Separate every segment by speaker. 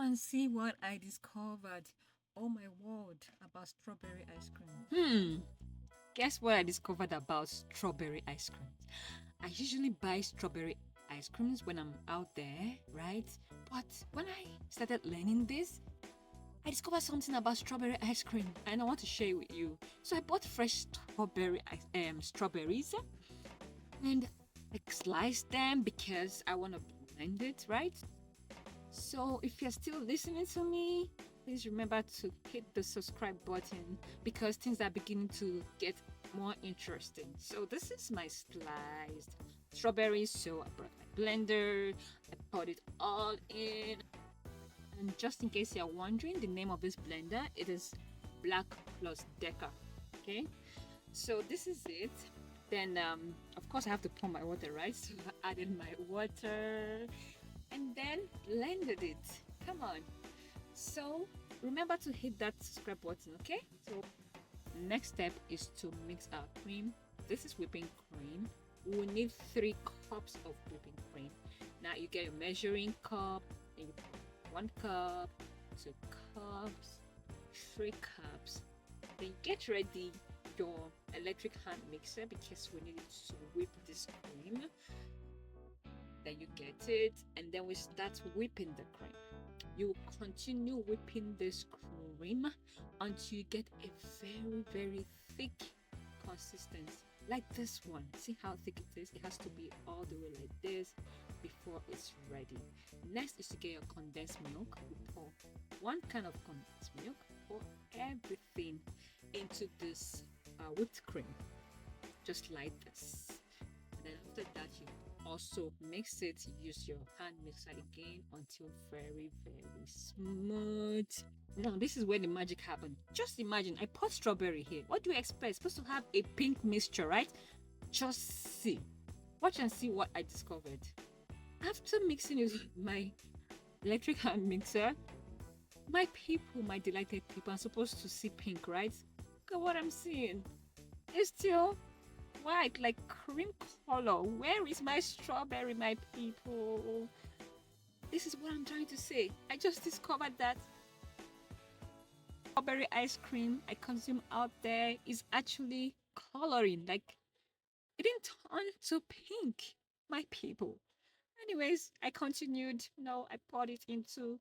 Speaker 1: and see what I discovered. Oh my word, about strawberry ice cream. Guess what I discovered about strawberry ice cream? I usually buy strawberry ice creams when I'm out there, right? But when I started learning this, I discovered something about strawberry ice cream and I want to share with you. So I bought fresh strawberries and I sliced them because I want to blend it, right? So if you're still listening to me, please remember to hit the subscribe button because things are beginning to get more interesting. So this is my sliced strawberries. So I brought my blender, I poured it all in. And just in case you're wondering, the name of this blender, it is Black Plus Decker. Okay, so this is it. Then of course I have to pour my water, right? So I added my water and then blended it. Come on. So remember to hit that subscribe button, okay? So next step is to mix our cream. This is whipping cream. We will need 3 cups of whipping cream. Now you get your measuring cup, and you put 1 cup, 2 cups, 3 cups. Then get ready your electric hand mixer because we need it to whip this cream. Then you get it, and then we start whipping the cream. You continue whipping this cream until you get a very thick consistency like this one. See how thick it is? It has to be all the way like this before it's ready. Next is to get your condensed milk. We pour 1 can of condensed milk, pour everything into this whipped cream just like this. And then after that you also mix it. Use your hand mixer again until very smooth. Now this is where the magic happened. Just imagine I put strawberry here. What do you expect? It's supposed to have a pink mixture, right? Just see, watch and see what I discovered. After mixing it with my electric hand mixer, my people, my delighted people, are supposed to see pink, right? Look at what I'm seeing. It's still white, like cream color. Where is my strawberry, my people? This is what I'm trying to say. I just discovered that strawberry ice cream I consume out there is actually coloring. Like it didn't turn to pink, my people. Anyways, I continued. I poured it into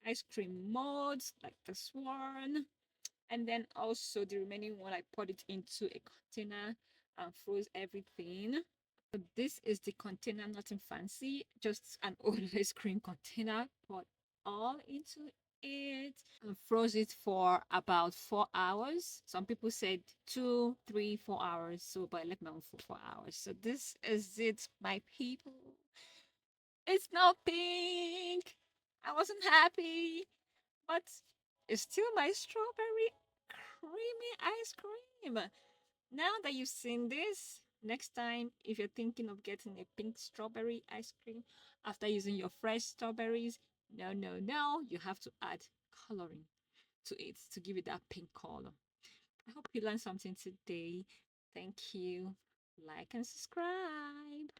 Speaker 1: ice cream molds like this one. And then also the remaining one, I poured it into a container and froze everything. So this is the container, nothing fancy, just an old ice cream container. Poured all into it and froze it for about 4 hours. Some people said 2, 3, 4 hours. So, but I left my own for 4 hours. So this is it, my people. It's not pink. I wasn't happy, but it's still my strawberry creamy ice cream. Now that you've seen this, next time if you're thinking of getting a pink strawberry ice cream after using your fresh strawberries, no, you have to add coloring to it to give it that pink color. I hope you learned something today. Thank you. Like and subscribe.